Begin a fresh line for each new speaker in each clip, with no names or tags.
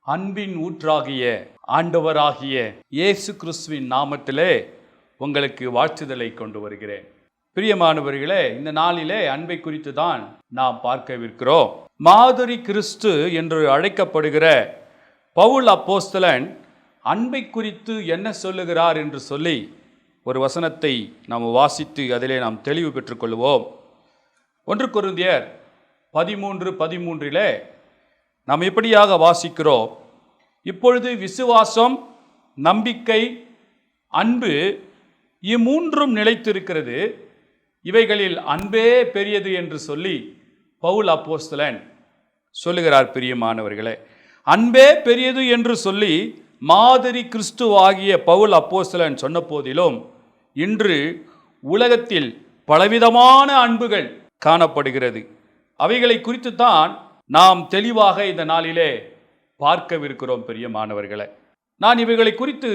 அன்பின் ஊற்றாகிய ஆண்டவராகிய இயேசு கிறிஸ்துவின் நாமத்திலே உங்களுக்கு வாழ்த்துதலை கொண்டு வருகிறேன். பிரியமானவர்களே, இந்த நாளிலே அன்பை குறித்து தான் நாம் பார்க்கவிருக்கிறோம். மாதிரி கிறிஸ்து என்று அழைக்கப்படுகிற பவுல் அப்போஸ்தலன் அன்பை குறித்து என்ன சொல்லுகிறார் என்று சொல்லி ஒரு வசனத்தை நாம் வாசித்து அதிலே நாம் தெளிவு பெற்றுக்கொள்வோம். 1 கொரிந்தியர் 13:13 நாம் இப்படியாக வாசிக்கிறோம். இப்பொழுது விசுவாசம், நம்பிக்கை, அன்பு இம்மூன்றும் நிலைத்திருக்கிறது. இவைகளில் அன்பே பெரியது என்று சொல்லி பவுல் அப்போஸ்தலன் சொல்லுகிறார். பிரியமானவர்களே, அன்பே பெரியது என்று சொல்லி மாதிரி கிறிஸ்துவாகிய பவுல் அப்போஸ்தலன் சொன்ன போதிலும் இன்று உலகத்தில் பலவிதமான அன்புகள் காணப்படுகிறது. அவைகளை குறித்து தான் நாம் தெளிவாக இந்த நாளிலே பார்க்கவிருக்கிறோம். பிரியமானவர்களே, நான் இவைகளை குறித்து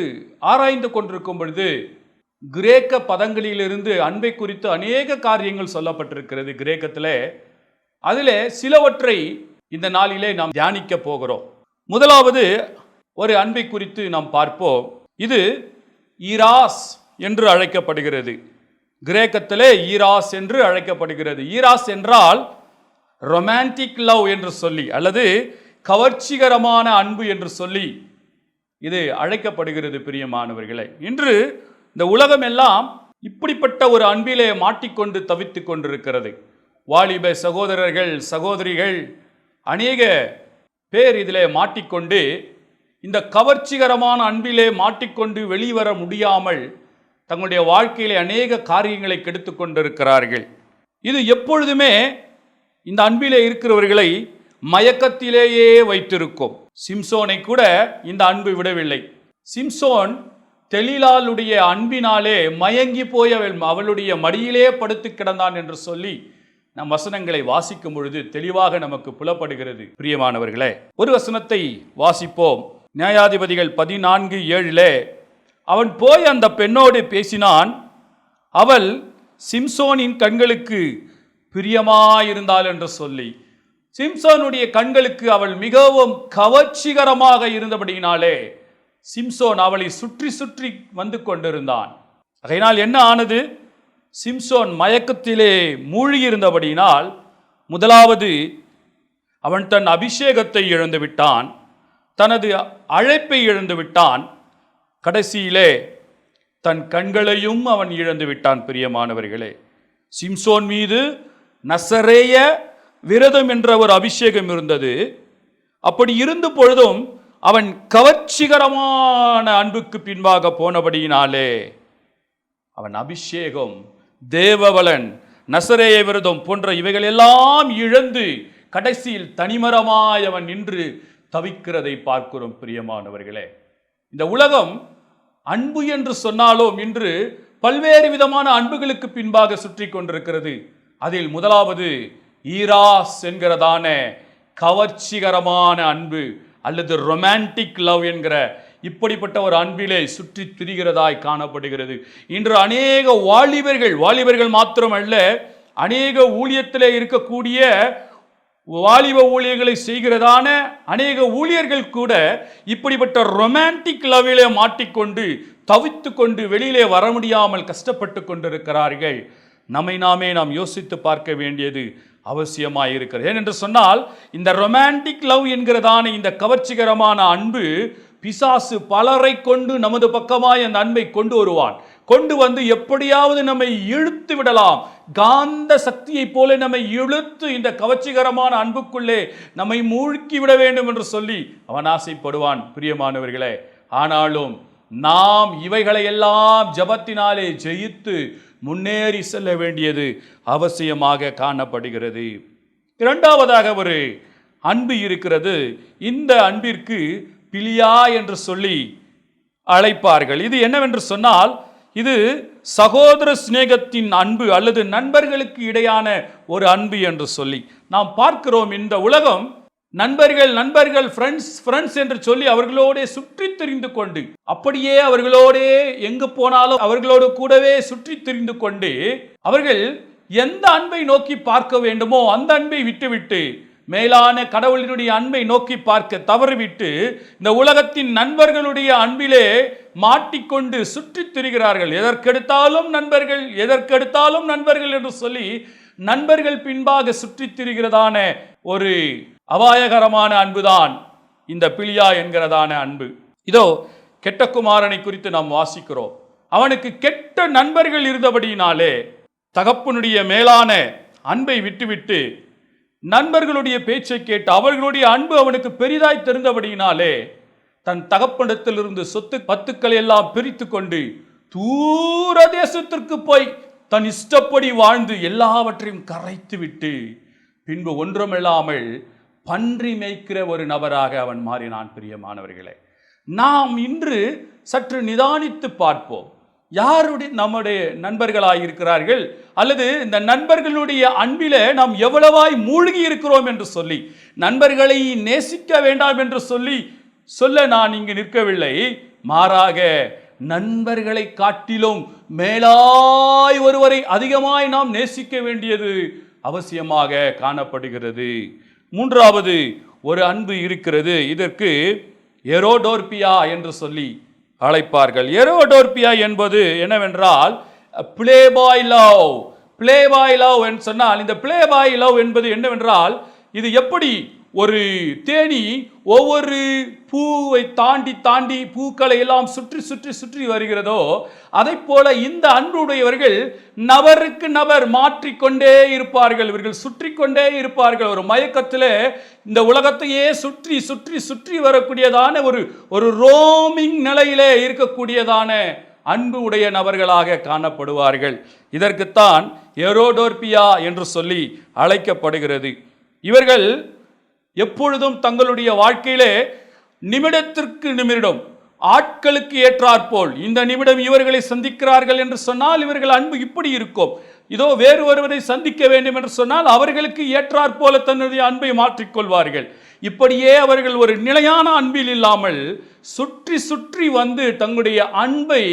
ஆராய்ந்து கொண்டிருக்கும் பொழுது கிரேக்க பதங்களிலிருந்து அன்பை குறித்து அநேக காரியங்கள் சொல்லப்பட்டிருக்கிறது கிரேக்கத்திலே. அதிலே சிலவற்றை இந்த நாளிலே நாம் தியானிக்க போகிறோம். முதலாவது ஒரு அன்பை குறித்து நாம் பார்ப்போம். இது ஈராஸ் என்று அழைக்கப்படுகிறது. கிரேக்கத்திலே ஈராஸ் என்று அழைக்கப்படுகிறது. ஈராஸ் என்றால் ரொமான்டிக் லவ் என்று சொல்லி அல்லது கவர்ச்சிகரமான அன்பு என்று சொல்லி இது அழைக்கப்படுகிறது. பிரியமானவர்களே, இன்று இந்த உலகம் எல்லாம் இப்படிப்பட்ட ஒரு அன்பிலே மாட்டிக்கொண்டு தவித்து கொண்டிருக்கிறது. வாலிப சகோதரர்கள், சகோதரிகள் அநேக பேர் இதிலே மாட்டிக்கொண்டு இந்த கவர்ச்சிகரமான அன்பிலே மாட்டிக்கொண்டு வெளிவர முடியாமல் தங்களுடைய வாழ்க்கையிலே அநேக காரியங்களை கெடுத்து கொண்டிருக்கிறார்கள். இது எப்பொழுதுமே இந்த அன்பிலே இருக்கிறவர்களை மயக்கத்திலேயே வைத்திருக்கும். சிம்சோனை கூட இந்த அன்பு விடவில்லை. சிம்சோன் தெலீலாளுடைய அன்பினாலே மயங்கி போய் அவளுடைய மடியிலே படுத்து கிடந்தான் என்று சொல்லி நம் வசனங்களை வாசிக்கும் பொழுது தெளிவாக நமக்கு புலப்படுகிறது. பிரியமானவர்களே, ஒரு வசனத்தை வாசிப்போம். நியாயாதிபதிகள் 14:7 அவன் போய் அந்த பெண்ணோடு பேசினான். அவள் சிம்சோனின் கண்களுக்கு பிரியமாயிருந்தாள் என்று சொல்லி, சிம்சோனுடைய கண்களுக்கு அவள் மிகவும் கவர்ச்சிகரமாக இருந்தபடியினாலே சிம்சோன் அவளை சுற்றி சுற்றி வந்து கொண்டிருந்தான். அதனால் என்ன ஆனது? சிம்சோன் மயக்கத்திலே மூழ்கியிருந்தபடியினால் முதலாவது அவன் தன் அபிஷேகத்தை இழந்து விட்டான், தனது அழைப்பை இழந்து விட்டான், கடைசியிலே தன் கண்களையும் அவன் இழந்து விட்டான். பிரியமானவர்களே, சிம்சோன் மீது நசரேய விரதம் என்ற ஒரு அபிஷேகம் இருந்தது. அப்படி இருந்த பொழுதும் அவன் கவர்ச்சிகரமான அன்புக்கு பின்பாக போனபடியினாலே அவன் அபிஷேகம், தேவபலன், நசரேய விரதம் போன்ற இவைகள் எல்லாம் இழந்து கடைசியில் தனிமரமாய் அவன் நின்று தவிக்கிறதை பார்க்கிறோம். பிரியமானவர்களே, இந்த உலகம் அன்பு என்று சொன்னாலும் இன்று பல்வேறு விதமான அன்புகளுக்கு பின்பாக சுற்றி கொண்டிருக்கிறது. அதில் முதலாவது ஈராஸ் என்கிறதான கவர்ச்சிகரமான அன்பு அல்லது ரொமான்டிக் லவ் என்கிற இப்படிப்பட்ட ஒரு அன்பிலே சுற்றி திரிகிறதாய் காணப்படுகிறது. இன்று அநேக வாலிபர்கள் மாத்திரமல்ல, அநேக ஊழியத்திலே இருக்கக்கூடிய வாலிப ஊழியர்களை செய்கிறதான அநேக ஊழியர்கள் கூட இப்படிப்பட்ட ரொமான்டிக் லவ்விலே மாட்டிக்கொண்டு தவித்து கொண்டு வெளியிலே வர முடியாமல் கஷ்டப்பட்டு கொண்டிருக்கிறார்கள். நாம் யோசித்து பார்க்க வேண்டியது அவசியமாக இருக்கிறது. ஏனென்று சொன்னால் இந்த ரொமான்டிக் லவ் என்கிறதான இந்த கவர்ச்சிகரமான அன்பு பிசாசு பலரை கொண்டு நமது பக்கமாய் அந்த அன்பை கொண்டு வருவான். கொண்டு வந்து எப்படியாவது நம்மை இழுத்து விடலாம், காந்த சக்தியை போல நம்மை இழுத்து இந்த கவர்ச்சிகரமான அன்புக்குள்ளே நம்மை மூழ்கி விட வேண்டும் என்று சொல்லி அவன் ஆசைப்படுவான். பிரியமானவர்களே, ஆனாலும் நாம் இவைகளை எல்லாம் ஜபத்தினாலே ஜெயித்து முன்னேறி செல்ல வேண்டியது அவசியமாக காணப்படுகிறது. இரண்டாவதாக ஒரு அன்பு இருக்கிறது. இந்த அன்பிற்கு பிலியா என்று சொல்லி அழைப்பார்கள். இது என்னவென்று சொன்னால், இது சகோதர சிநேகத்தின் அன்பு அல்லது நண்பர்களுக்கு இடையான ஒரு அன்பு என்று சொல்லி நாம் பார்க்கிறோம். இந்த உலகம் நண்பர்கள் ஃப்ரெண்ட்ஸ் என்று சொல்லி அவர்களோட சுற்றி திரிந்து கொண்டு, அப்படியே அவர்களோட எங்கு போனாலும் அவர்களோடு கூடவே சுற்றி திரிந்து கொண்டு அவர்கள் எந்த அன்பை நோக்கி பார்க்க வேண்டுமோ அந்த அன்பை விட்டுவிட்டு மேலான கடவுளினுடைய அன்பை நோக்கி பார்க்க தவறிவிட்டு இந்த உலகத்தின் நண்பர்களுடைய அன்பிலே மாட்டிக்கொண்டு சுற்றித் திரிகிறார்கள். எதற்கெடுத்தாலும் நண்பர்கள், எதற்கெடுத்தாலும் நண்பர்கள் என்று சொல்லி நண்பர்கள் பின்பாக சுற்றித் திரிகிறதான ஒரு அபாயகரமான அன்புதான் இந்த பிலியா என்கிறதான அன்பு. இதோ கெட்ட குமாரனை குறித்து நாம் வாசிக்கிறோம். அவனுக்கு கெட்ட நண்பர்கள் இருந்தபடியினாலே தகப்பனுடைய மேலான அன்பை விட்டுவிட்டு நண்பர்களுடைய பேச்சை கேட்டு அவர்களுடைய அன்பு அவனுக்கு பெரிதாய் தெரிந்தபடியினாலே தன் தகப்பனிடத்திலிருந்து சொத்து பத்துக்களை எல்லாம் பிரித்து கொண்டு தூர தேசத்திற்கு போய் தன் இஷ்டப்படி வாழ்ந்து எல்லாவற்றையும் கரைத்து விட்டு பின்பு ஒன்றுமில்லாமல் பன்றி மேய்க்கிற ஒரு நபராக அவன் மாறினான். பிரியமானவர்களே, நாம் இன்று சற்று நிதானித்து பார்ப்போம். யாருடைய நம்முடைய நண்பர்களாய் இருக்கிறார்கள், அல்லது இந்த நண்பர்களுடைய அன்பில நாம் எவ்வளவாய் மூழ்கி இருக்கிறோம் என்று சொல்லி, நண்பர்களை நேசிக்க வேண்டாம் என்று சொல்ல நான் இங்கு நிற்கவில்லை. மாறாக நண்பர்களை காட்டிலும் மேலாய் ஒருவரை அதிகமாய் நாம் நேசிக்க வேண்டியது அவசியமாக காணப்படுகிறது. மூன்றாவது ஒரு அன்பு இருக்கிறது. இதற்கு எரோடோர்பியா என்று சொல்லி அழைப்பார்கள். எரோடோர்பியா என்பது என்னவென்றால் play bye love. Play bye love என்று சொன்னால், இந்த பிளே பாய் லவ் என்பது என்னவென்றால், இது எப்படி ஒரு தேனி ஒவ்வொரு பூவை தாண்டி தாண்டி பூக்களை எல்லாம் சுற்றி சுற்றி சுற்றி வருகிறதோ, அதை போல இந்த அன்புடையவர்கள் நபருக்கு நபர் மாற்றிக்கொண்டே இருப்பார்கள். இவர்கள் சுற்றி கொண்டே இருப்பார்கள். ஒரு மயக்கத்தில் இந்த உலகத்தையே சுற்றி சுற்றி சுற்றி வரக்கூடியதான ஒரு ரோமிங் நிலையிலே இருக்கக்கூடியதான அன்பு உடைய நபர்களாக காணப்படுவார்கள். இதற்குத்தான் எரோடோர்பியா என்று சொல்லி அழைக்கப்படுகிறது. இவர்கள் எப்பொழுதும் தங்களுடைய வாழ்க்கையிலே நிமிடத்திற்கு நிமிடம் ஆட்களுக்கு ஏற்றாற்போல் இந்த நிமிடம் இவர்களை சந்திக்கிறார்கள் என்று சொன்னால் இவர்கள் அன்பு இப்படி இருக்கும். இதோ வேறு ஒருவரை சந்திக்க வேண்டும் என்று சொன்னால் அவர்களுக்கு ஏற்றாற்போல தன்னுடைய அன்பை மாற்றிக்கொள்வார்கள். இப்படியே அவர்கள் ஒரு நிலையான அன்பில் இல்லாமல் சுற்றி சுற்றி வந்து தங்களுடைய அன்பை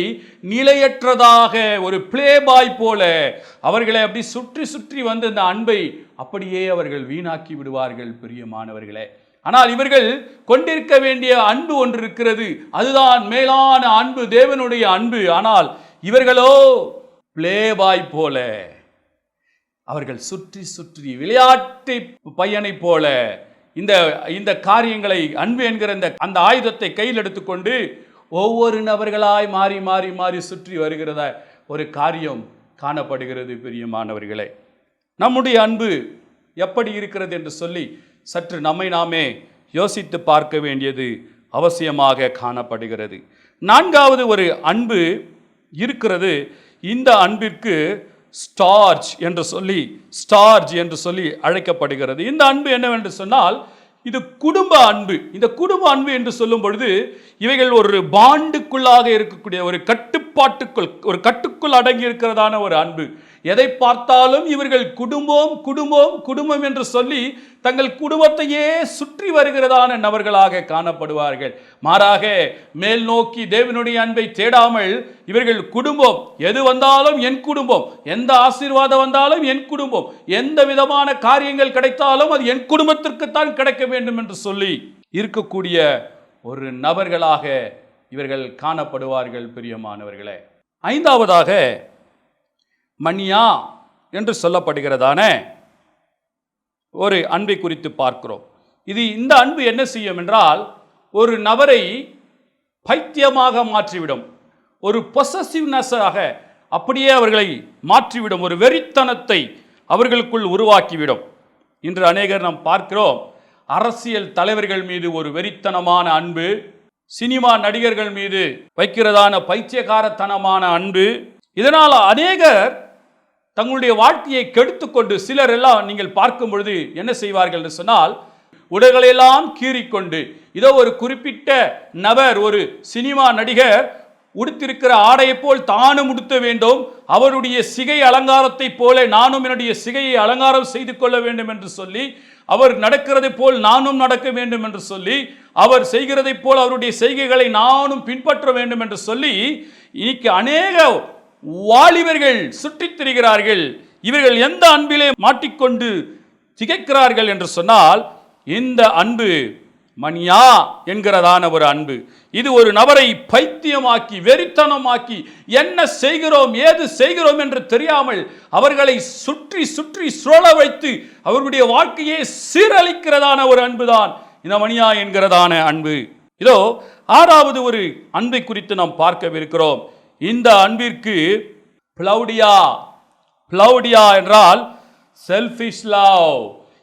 நிலையற்றதாக ஒரு பிளே பாய் போல அவர்களை அப்படி சுற்றி சுற்றி வந்து இந்த அன்பை அப்படியே அவர்கள் வீணாக்கி விடுவார்கள். பிரியமானவர்களே, ஆனால் இவர்கள் கொண்டிருக்க வேண்டிய அன்பு ஒன்று இருக்கிறது. அதுதான் மேலான அன்பு, தேவனுடைய அன்பு. ஆனால் இவர்களோ பிளே பாய் போல அவர்கள் சுற்றி சுற்றி விளையாட்டு பையனை போல இந்த காரியங்களை, அன்பு என்கிற அந்த ஆயுதத்தை கையில் எடுத்துக்கொண்டு ஒவ்வொரு நபர்களாய் மாறி மாறி மாறி சுற்றி வருகிறத ஒரு காரியம் காணப்படுகிறது. பிரியமானவர்களே, நம்முடைய அன்பு எப்படி இருக்கிறது என்று சொல்லி சற்று நம்மை நாமே யோசித்து பார்க்க வேண்டியது அவசியமாக காணப்படுகிறது. நான்காவது ஒரு அன்பு இருக்கிறது. இந்த அன்பிற்கு ஸ்டார்ஜ் என்று சொல்லி அழைக்கப்படுகிறது. இந்த அன்பு என்னவென்று சொன்னால், இது குடும்ப அன்பு. இந்த குடும்ப அன்பு என்று சொல்லும் பொழுது இவைகள் ஒரு பாண்டுக்குள்ளாக இருக்கக்கூடிய ஒரு கட்டுக்குள் அடங்கி இருக்கிறதான ஒரு அன்பு. எதை பார்த்தாலும் இவர்கள் குடும்பம் குடும்பம் குடும்பம் என்று சொல்லி தங்கள் குடும்பத்தையே சுற்றி வருகிறதான நபர்களாக காணப்படுவார்கள். மாறாக மேல் நோக்கி தேவனுடைய அன்பை தேடாமல் இவர்கள் குடும்பம், எது வந்தாலும் என் குடும்பம், எந்த ஆசீர்வாதம் வந்தாலும் என் குடும்பம், எந்த விதமான காரியங்கள் கிடைத்தாலும் அது என் குடும்பத்திற்குத்தான் கிடைக்க வேண்டும் என்று சொல்லி இருக்கக்கூடிய ஒரு நபர்களாக இவர்கள் காணப்படுவார்கள். பிரியமானவர்களே, ஐந்தாவதாக மன்னியா என்று சொல்லப்படுகிறதான ஒரு அன்பை குறித்து பார்க்கிறோம். இந்த அன்பு என்ன செய்யும் என்றால், ஒரு நபரை பைத்தியமாக மாற்றிவிடும், ஒரு பொசசிவ்னஸாக அப்படியே அவர்களை மாற்றிவிடும், ஒரு வெறித்தனத்தை அவர்களுக்குள் உருவாக்கிவிடும். இன்று அநேகர் நாம் பார்க்கிறோம், அரசியல் தலைவர்கள் மீது ஒரு வெறித்தனமான அன்பு, சினிமா நடிகர்கள் மீது வைக்கிறதான பைத்தியகாரத்தனமான அன்பு. இதனால் அநேகர் தங்களுடைய வாழ்க்கையை கெடுத்துக்கொண்டு, சிலர் எல்லாம் நீங்கள் பார்க்கும் பொழுது என்ன செய்வார்கள் என்று சொன்னால், உடைகளெல்லாம் கீறிக்கொண்டு, இதோ ஒரு குறிப்பிட்ட நபர், ஒரு சினிமா நடிகர் உடுத்திருக்கிற ஆடையை போல் தானும் உடுத்த வேண்டும், அவருடைய சிகை அலங்காரத்தை போல நானும் என்னுடைய சிகையை அலங்காரம் செய்து கொள்ள வேண்டும் என்று சொல்லி, அவர் நடக்கிறதை போல் நானும் நடக்க வேண்டும் என்று சொல்லி, அவர் செய்கிறதை போல் அவருடைய செய்கைகளை நானும் பின்பற்ற வேண்டும் என்று சொல்லி இன்னைக்கு அநேக வாலிபர்கள் சுற்றித் திரிகிறார்கள். இவர்கள் எந்த அன்பிலே மாட்டிக்கொண்டு திகைக்கிறார்கள் என்று சொன்னால், இந்த அன்பு மணியா என்கிறதான ஒரு அன்பு, இது ஒரு நபரை பைத்தியமாக்கி வெறித்தனமாக்கி என்ன செய்கிறோம் ஏது செய்கிறோம் என்று தெரியாமல் அவர்களை சுற்றி சுற்றி சுழல வைத்து அவர்களுடைய வாழ்க்கையை சீரழிக்கிறதான ஒரு அன்புதான் இந்த மணியா என்கிறதான அன்பு. இதோ ஆறாவது ஒரு அன்பை குறித்து நாம் பார்க்கவிருக்கிறோம். இந்த அன்பிற்கு பிளவுடியா. பிளவுடியா என்றால் செல்ஃபிஷ் லவ்.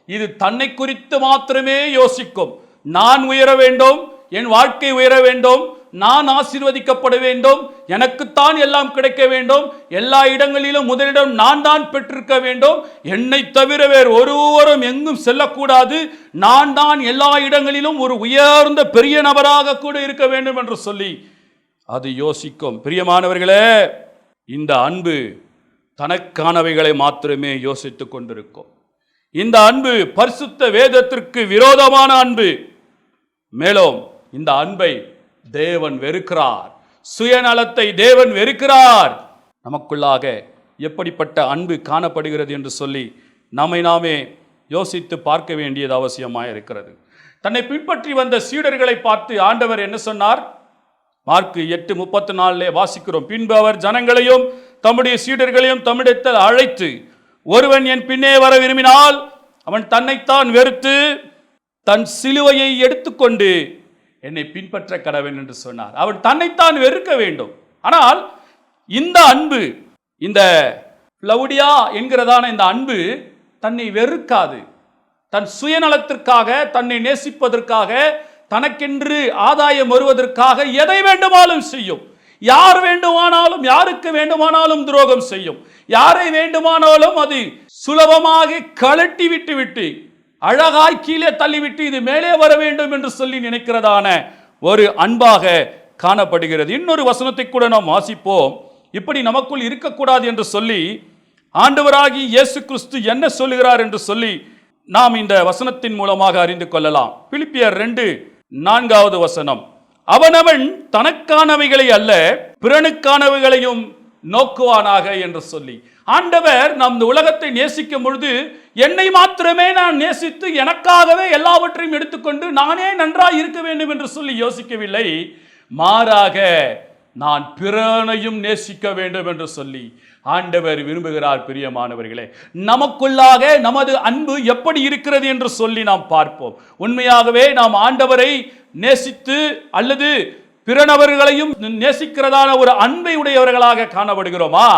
இது தன்னை குறித்து மாத்திரமே யோசிக்கும். நான் உயர வேண்டும், என் வாழ்க்கை உயர வேண்டும், நான் ஆசீர்வதிக்கப்பட வேண்டும், எனக்குத்தான் எல்லாம் கிடைக்க வேண்டும், எல்லா இடங்களிலும் முதலிடம் நான் தான் பெற்றிருக்க வேண்டும், என்னை தவிர வேறு ஒருவரும் எங்கும் செல்லக்கூடாது, நான் தான் எல்லா இடங்களிலும் ஒரு உயர்ந்த பெரிய நபராக கூட இருக்க வேண்டும் என்று சொல்லி அது யோசிக்கும். பிரியமானவர்களே, இந்த அன்பு தனக்கானவைகளை மாத்திரமே யோசித்துக் கொண்டிருக்கும். இந்த அன்பு பரிசுத்த வேதத்திற்கு விரோதமான அன்பு. மேலும் இந்த அன்பை தேவன் வெறுக்கிறார். சுயநலத்தை தேவன் வெறுக்கிறார். நமக்குள்ளாக எப்படிப்பட்ட அன்பு காணப்படுகிறது என்று சொல்லி நம்மை நாமே யோசித்து பார்க்க வேண்டியது அவசியமாக இருக்கிறது. தன்னை பின்பற்றி வந்த சீடர்களை பார்த்து ஆண்டவர் என்ன சொன்னார்? மார்க்கு 8:34 வாசிக்கிறோம். பின்பு அவர் ஜனங்களையும் தம்முடைய சீடர்களையும் தம்மிடத்தில் அழைத்து, ஒருவன் என் பின்னே வர விரும்பினால் அவன் தன்னைத்தான் வெறுத்து தன் சிலுவையை எடுத்துக்கொண்டு என்னை பின்பற்ற கடவன் என்று சொன்னார். அவன் தன்னைத்தான் வெறுக்க வேண்டும். ஆனால் இந்த அன்பு, இந்த பிளவுடியா என்கிறதான இந்த அன்பு தன்னை வெறுக்காது. தன் சுயநலத்திற்காக, தன்னை நேசிப்பதற்காக, தனக்கென்று ஆதாயம் வருவதற்காக எதை வேண்டுமானாலும் செய்யும். யார் வேண்டுமானாலும், யாருக்கு வேண்டுமானாலும் துரோகம் செய்யும். யாரை வேண்டுமானாலும் அது சுலபமாக கழட்டி விட்டு அழகாய் கீழே தள்ளிவிட்டு இது மேலே வர வேண்டும் என்று சொல்லி நினைக்கிறதான ஒரு அன்பாக காணப்படுகிறது. இன்னொரு வசனத்தை கூட நாம் வாசிப்போம். இப்படி நமக்குள் இருக்கக்கூடாது என்று சொல்லி ஆண்டவராகி இயேசு கிறிஸ்து என்ன சொல்லுகிறார் என்று சொல்லி நாம் இந்த வசனத்தின் மூலமாக அறிந்து கொள்ளலாம். பிலிப்பியர் 2:4 அவனவன் தனக்கானவைகளை அல்ல பிறனுக்கானவைகளையும் நோக்குவானாக என்று சொல்லி, ஆண்டவர் நாம் இந்த உலகத்தை நேசிக்கும் பொழுது என்னை மாத்திரமே நான் நேசித்து எனக்காகவே எல்லாவற்றையும் எடுத்துக்கொண்டு நானே நன்றாக இருக்க வேண்டும் என்று சொல்லி யோசிக்கவில்லை. மாறாக நான் பிறனையும் நேசிக்க வேண்டும் என்று சொல்லி ஆண்டவர் விரும்புகிறார். பிரியமானவர்களே, நமக்குள்ளாக நமது அன்பு எப்படி இருக்கிறது என்று சொல்லி நாம் பார்ப்போம். உண்மையாகவே நாம் ஆண்டவரை நேசித்து அல்லது பிறனவர்களையும் நேசிக்கிறதான ஒரு அன்பை உடையவர்களாக காணப்படுகிறோமா,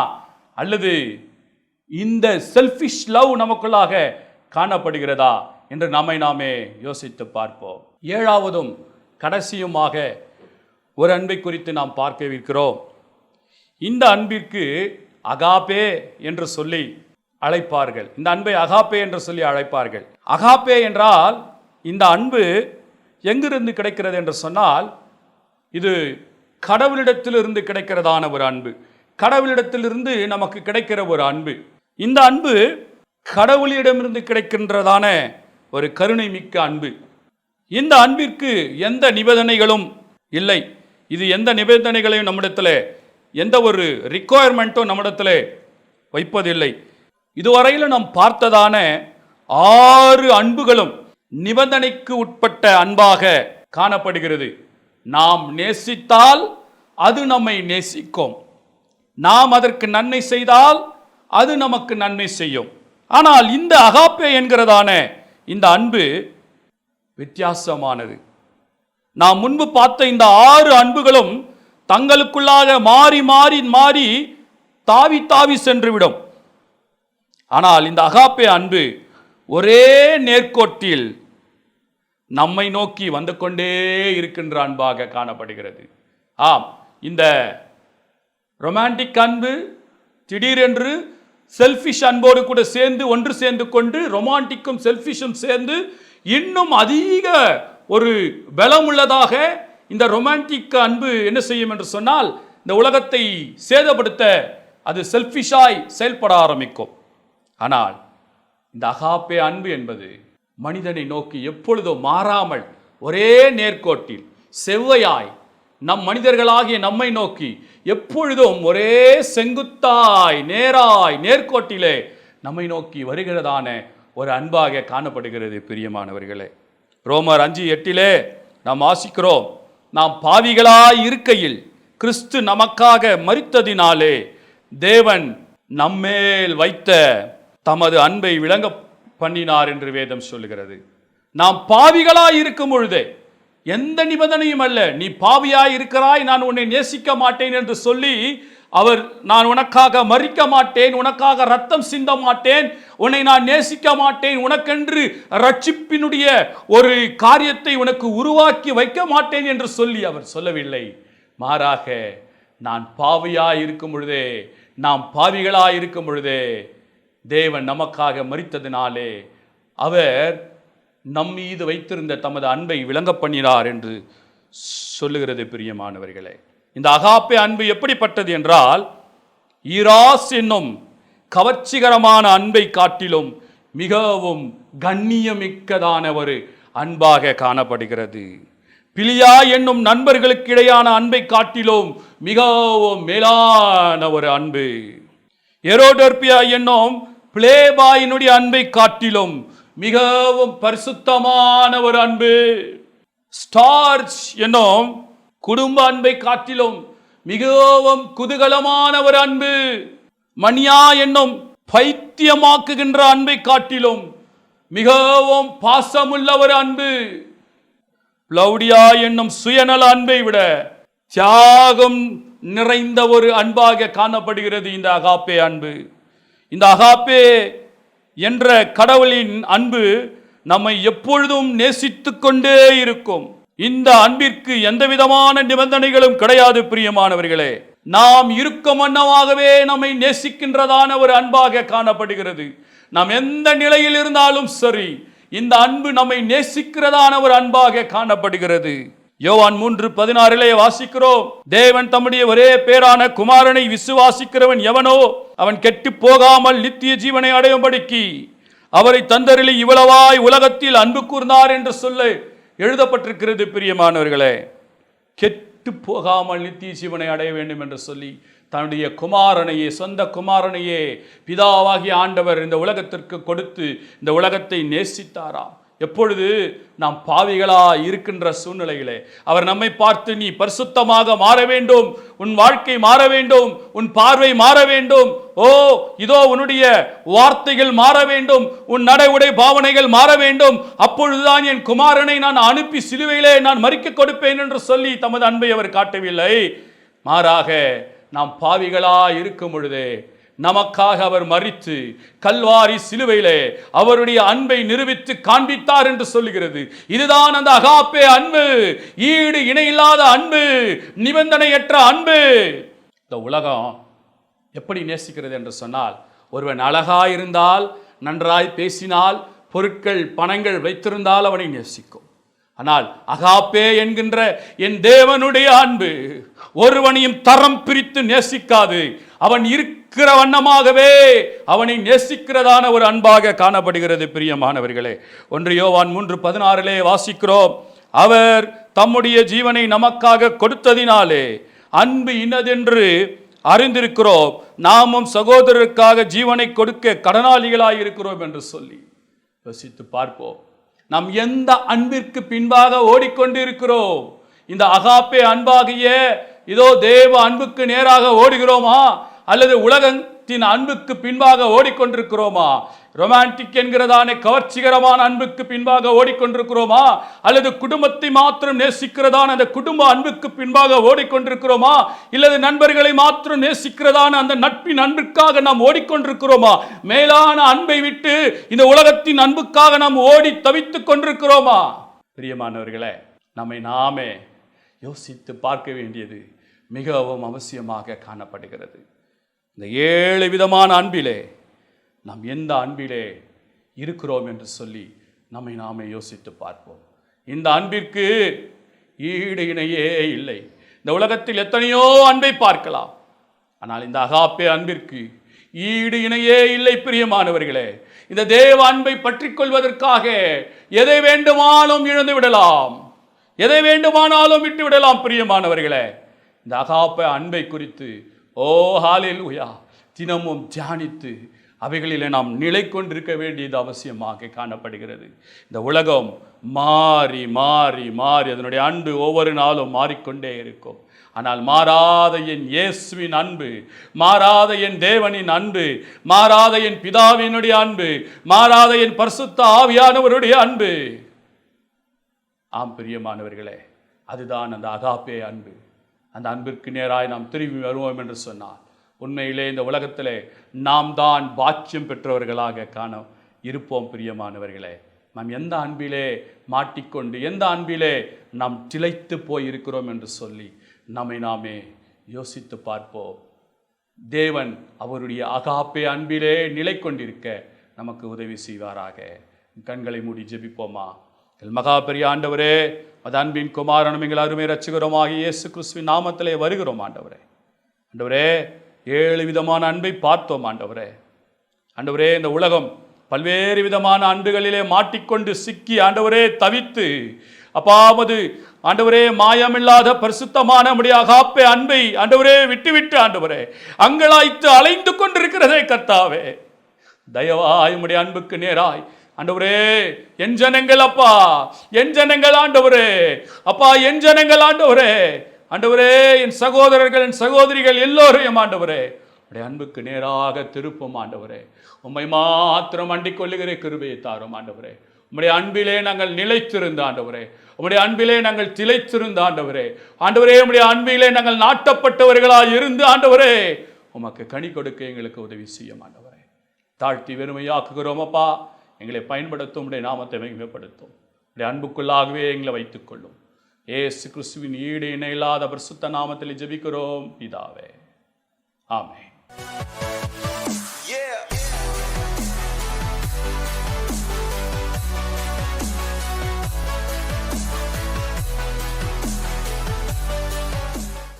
அல்லது இந்த செல்ஃபிஷ் லவ் நமக்குள்ளாக காணப்படுகிறதா என்று நம்மை நாமே யோசித்து பார்ப்போம். ஏழாவதும் கடைசியுமாக ஒரு அன்பை குறித்து நாம் பார்க்கவிருக்கிறோம். இந்த அன்பிற்கு அகாப்பே என்று சொல்லி அழைப்பார்கள். இந்த அன்பை அகாப்பே என்று சொல்லி அழைப்பார்கள். அகாப்பே என்றால் இந்த அன்பு எங்கிருந்து கிடைக்கிறது என்று சொன்னால், இது கடவுளிடத்திலிருந்து கிடைக்கிறதான ஒரு அன்பு. கடவுளிடத்திலிருந்து நமக்கு கிடைக்கிற ஒரு அன்பு. இந்த அன்பு கடவுளிடமிருந்து கிடைக்கின்றதான ஒரு கருணை மிக்க அன்பு. இந்த அன்பிற்கு எந்த நிபந்தனைகளும் இல்லை. இது எந்த நிபந்தனைகளையும் நம்மிடத்தில், எந்த ஒரு ரிக்குவயர்மெண்ட்டும் நம்மிடத்தில் வைப்பதில்லை. இதுவரையில் நாம் பார்த்ததான 6 அன்புகளும் நிபந்தனைக்கு உட்பட்ட அன்பாக காணப்படுகிறது. நாம் நேசித்தால் அது நம்மை நேசிக்கும். நாம் அதற்கு நன்மை செய்தால் அது நமக்கு நன்மை செய்யும். ஆனால் இந்த அகாப்பே என்கிறதான இந்த அன்பு வித்தியாசமானது. நாம் முன்பு பார்த்த இந்த 6 அன்புகளும் தங்களுக்குள்ளாக மாறி மாறி மாறி தாவி தாவி சென்றுவிடும். ஆனால் இந்த அகாப்பே அன்பு ஒரே நேர்கோட்டில் நம்மை நோக்கி வந்து கொண்டே இருக்கின்ற அன்பாக காணப்படுகிறது. ஆம், இந்த ரொமான்டிக் அன்பு திடீரென்று செல்ஃபிஷ் அன்போடு கூட சேர்ந்து ஒன்று சேர்ந்து கொண்டு ரொமான்டிக்கும் செல்ஃபிஷும் சேர்ந்து இன்னும் அதிக ஒரு பலமுள்ளதாக இந்த ரொமான்டிக் அன்பு என்ன செய்யும் என்று சொன்னால், இந்த உலகத்தை சேதப்படுத்த அது செல்ஃபிஷாய் செயல்பட ஆரம்பிக்கும். ஆனால் இந்த அகாப்பே அன்பு என்பது மனிதனை நோக்கி எப்பொழுதும் மாறாமல் ஒரே நேர்கோட்டில் செவ்வையாய் நம் மனிதர்களாகிய நம்மை நோக்கி எப்பொழுதும் ஒரே செங்குத்தாய் நேராய் நேர்கோட்டிலே நம்மை நோக்கி வருகிறதான ஒரு அன்பாக காணப்படுகிறது பிரியமானவர்களே. ரோமர் 5:8 நாம் வாசிக்கிறோம், நாம் பாவிகளாய் இருக்கையில் கிறிஸ்து நமக்காக மரித்ததினாலே தேவன் நம்மேல் வைத்த தமது அன்பை விளங்க பண்ணினார் என்று வேதம் சொல்லுகிறது. நாம் பாவிகளாய் இருக்கும் பொழுதே, எந்த நிபந்தனையும் அல்ல, நீ பாவியாய் இருக்கிறாய், நான் உன்னை நேசிக்க மாட்டேன் என்று சொல்லி அவர், நான் உனக்காக மரிக்க மாட்டேன், உனக்காக ரத்தம் சிந்த மாட்டேன், உன்னை நான் நேசிக்க மாட்டேன், உனக்கென்று ரட்சிப்பினுடைய ஒரு காரியத்தை உனக்கு உருவாக்கி வைக்க மாட்டேன் என்று சொல்லி அவர் சொல்லவில்லை. மாறாக, நான் பாவியாய் இருக்கும் பொழுதே, நாம் பாவிகளாய் இருக்கும் பொழுதே தேவன் நமக்காக மரித்ததினாலே அவர் நம் மீது வைத்திருந்த தமது அன்பை விளங்க பண்ணினார் என்று சொல்லுகிறது பிரியமானவர்களே. இந்த அகாப்பே அன்பு எப்படிப்பட்டது என்றால், ஈராஸ் என்னும் கவர்ச்சிகரமான அன்பை காட்டிலும் மிகவும் கண்ணியமிக்கதான ஒரு அன்பாக காணப்படுகிறது. பிலியா என்னும் நண்பர்களுக்கு இடையான அன்பை காட்டிலும் மிகவும் மேலான ஒரு அன்பு. எரோடர்பியா என்னும் பிளேபாயினுடைய அன்பை காட்டிலும் மிகவும் பரிசுத்தமான ஒரு அன்பு. ஸ்டார்ச் என்னும் குடும்ப அன்பை காட்டிலும் மிகவும் குதூகலமான ஒரு அன்பு. மணியா என்னும் பைத்தியமாக்குகின்ற அன்பை காட்டிலும் மிகவும் பாசமுள்ள ஒரு அன்பு. பிளவுடியா என்னும் சுயநல அன்பை விட தியாகம் நிறைந்த ஒரு அன்பாக காணப்படுகிறது இந்த அகாப்பே அன்பு. இந்த அகாப்பே என்ற கடவுளின் அன்பு நம்மை எப்பொழுதும் நேசித்துக் கொண்டே இருக்கும். இந்த அன்பிற்கு எந்த விதமான நிபந்தனைகளும் கிடையாது பிரியமானவர்களே. நாம் இருக்கும் வண்ணமாகவே நம்மை நேசிக்கின்றதான ஒரு அன்பாக காணப்படுகிறது. நாம் எந்த நிலையில் இருந்தாலும் சரி, இந்த அன்பு நம்மை நேசிக்கிறதான ஒரு அன்பாக காணப்படுகிறது. யோவான் 3:16 வாசிக்கிறோம், தேவன் தம்முடைய ஒரே பேரான குமாரனை விசுவாசிக்கிறவன் எவனோ அவன் கெட்டு போகாமல் நித்திய ஜீவனை அடையும்படிக்கு அவரை தந்தருளி இவ்வளவாய் உலகத்தில் அன்பு கூர்ந்தார் என்று சொல்ல எழுதப்பட்டிருக்கிறது பிரியமானவர்களே. கெட்டு போகாமல் நித்திய ஜீவனை அடைய வேண்டும் என்று சொல்லி தன்னுடைய குமாரனையே, சொந்த குமாரனையே பிதாவாகிய ஆண்டவர் இந்த உலகத்திற்கு கொடுத்து இந்த உலகத்தை நேசித்தாராம். எப்பொழுது நாம் பாவிகளா இருக்கின்ற சூழ்நிலையிலே அவர் நம்மை பார்த்து, நீ பரிசுத்தமாக மாற வேண்டும், உன் வாழ்க்கை மாற வேண்டும், உன் பார்வை மாற வேண்டும், ஓ இதோ உன்னுடைய வார்த்தைகள் மாற வேண்டும், உன் நடை உடை பாவனைகள் மாற வேண்டும், அப்பொழுதுதான் என் குமாரனை நான் அனுப்பி சிலுவையிலே நான் மரிக்க கொடுப்பேன் என்று சொல்லி தமது அன்பை அவர் காட்டவில்லை. மாறாக, நாம் பாவிகளா இருக்கும் பொழுதே நமக்காக அவர் மரித்து கல்வாரி சிலுவையிலே அவருடைய அன்பை நிரூபித்து காண்பித்தார் என்று சொல்லுகிறது. இதுதான் அந்த அகாப்பே அன்பு, ஈடு இணையில்லாத அன்பு, நிபந்தனையற்ற அன்பு. இந்த உலகம் எப்படி நேசிக்கிறது என்று சொன்னால், ஒருவன் அழகாய் இருந்தால், நன்றாய் பேசினால், பொருட்கள் பணங்கள் வைத்திருந்தால் அவனை நேசிக்கும். ஆனால் அகாப்பே என்கின்ற என் தேவனுடைய அன்பு ஒருவனையும் தரம் பிரித்து நேசிக்காது. அவன் இருக்கிற வண்ணமாகவே அவனை நேசிக்கிறதான ஒரு அன்பாக காணப்படுகிறது பிரியமானவர்களே. 1 யோவான் 3:16 வாசிக்கிறோம், அவர் தம்முடைய ஜீவனை நமக்காக கொடுத்ததினாலே அன்பு இன்னதென்று அறிந்திருக்கிறோம், நாமும் சகோதரருக்காக ஜீவனை கொடுக்க கடனாளிகளாய் இருக்கிறோம் என்று சொல்லி யோசித்து பார்ப்போம். நாம் எந்த அன்பிற்கு பின்பாக ஓடிக்கொண்டு இருக்கிறோம்? இந்த அகாப்பே அன்பாகிய இதோ தேவ அன்புக்கு நேராக ஓடுகிறோமா, அல்லது உலகத்தின் அன்புக்கு பின்பாக ஓடிக்கொண்டிருக்கிறோமா? ரொமான்டிக் என்கிறதான கவர்ச்சிகரமான அன்புக்கு பின்பாக ஓடிக்கொண்டிருக்கிறோமா, அல்லது குடும்பத்தை மாத்திரம் நேசிக்கிறதான அந்த குடும்ப அன்புக்கு பின்பாக ஓடிக்கொண்டிருக்கிறோமா, இல்லது நண்பர்களை மாத்திரம் நேசிக்கிறதான அந்த நட்பின் அன்பிற்காக நாம் ஓடிக்கொண்டிருக்கிறோமா? மேலான அன்பை விட்டு இந்த உலகத்தின் அன்புக்காக நாம் ஓடி தவித்துக் கொண்டிருக்கிறோமா? பிரியமானவர்களே, நம்மை நாமே யோசித்து பார்க்க வேண்டியது மிகவும் அவசியமாக காணப்படுகிறது. இந்த 7 விதமான அன்பிலே நாம் எந்த அன்பிலே இருக்கிறோம் என்று சொல்லி நம்மை நாமே யோசித்து பார்ப்போம். இந்த அன்பிற்கு ஈடு இணையே இல்லை. இந்த உலகத்தில் எத்தனையோ அன்பை பார்க்கலாம், ஆனால் இந்த அகாப்பே அன்பிற்கு ஈடு இணையே இல்லை பிரியமானவர்களே. இந்த தேவ அன்பை பற்றி கொள்வதற்காக எதை வேண்டுமானாலும் இழந்து விடலாம், எதை வேண்டுமானாலும் விட்டு விடலாம் பிரியமானவர்களே. இந்த அகாப்பே அன்பை குறித்து ஓ ஹல்லேலூயா தினமும் தியானித்து அவைகளிலே நாம் நிலை கொண்டிருக்க வேண்டியது அவசியமாக காணப்படுகிறது. இந்த உலகம் மாறி மாறி மாறி அதனுடைய அன்பு ஒவ்வொரு நாளும் மாறிக்கொண்டே இருக்கும். ஆனால் மாறாத என் இயேசுவின் அன்பு, மாறாத என் தேவனின் அன்பு, மாறாத என் பிதாவினுடைய அன்பு, மாறாத என் பரிசுத்த ஆவியானவருடைய அன்பு, ஆம் பிரியமானவர்களே, அதுதான் அந்த அகாப்பே அன்பு. அந்த அன்பிற்கு நேராய் நாம் திரும்பி வருவோம் என்று சொன்னார், உண்மையிலே இந்த உலகத்திலே நாம் தான் பாக்கியம் பெற்றவர்களாக காண இருப்போம். பிரியமானவர்களே, நாம் எந்த அன்பிலே மாட்டிக்கொண்டு எந்த அன்பிலே நாம் திளைத்து போயிருக்கிறோம் என்று சொல்லி நம்மை நாமே யோசித்து பார்ப்போம். தேவன் அவருடைய அகாப்பே அன்பிலே நிலை கொண்டிருக்க நமக்கு உதவி செய்வாராக. கண்களை மூடி ஜெபிப்போமா. மகா பெரிய ஆண்டவரே, அது அன்பின் குமாரனும் எங்கள் அருமை இரட்சகருமாகிய இயேசு கிறிஸ்துவின் நாமத்திலே வருகிறோம் ஆண்டவரே. ஆண்டவரே, 7 விதமான அன்பை பார்த்தோம் ஆண்டவரே. ஆண்டவரே, இந்த உலகம் பல்வேறு விதமான அன்புகளிலே மாட்டிக்கொண்டு சிக்கி ஆண்டவரே தவித்து, அப்பாவது ஆண்டவரே மாயமில்லாத பரிசுத்தமான நம்முடைய அகாப்பே அன்பை ஆண்டவரே விட்டுவிட்டு ஆண்டவரே அங்கலாய்த்து அலைந்து கொண்டிருக்கிறதே கர்த்தாவே, தயவாய் உம்முடைய அன்புக்கு நேராய் ஆண்டவரே, என் ஜனங்கள் அப்பா, என் ஜனங்கள் ஆண்டவரே, அப்பா என் ஜனங்கள் ஆண்டவரே, ஆண்டவரே என் சகோதரர்கள் என் சகோதரிகள் எல்லோரையும் ஆண்டவரே உடைய அன்புக்கு நேராக திருப்பும் ஆண்டவரே. உம்மை மாத்திரம் அண்டிக் கொள்ளுகிற கிருபையை தாரும் ஆண்டவரே. உம்முடைய அன்பிலே நாங்கள் நிலைத்திருந்த ஆண்டவரே, உம்முடைய அன்பிலே நாங்கள் திளைத்திருந்த ஆண்டவரே, ஆண்டவரே உம்முடைய அன்பிலே நாங்கள் நாட்டப்பட்டவர்களாய் இருந்து ஆண்டவரே உமக்கு கனி கொடுக்க எங்களுக்கு உதவி செய்யும் ஆண்டவரே. தாழ்த்தி வெறுமையாக்குகிறோம் அப்பா, எங்களை பயன்படுத்தும், உடைய நாமத்தை மகிமைப்படுத்தும், உடைய அன்புக்குள்ளாகவே எங்களை வைத்துக் கொள்ளும். இயேசு கிறிஸ்துவின் ஈடு இணை இல்லாத பரிசுத்த நாமத்தில் ஜெபிக்கிறோம் பிதாவே, ஆமென்.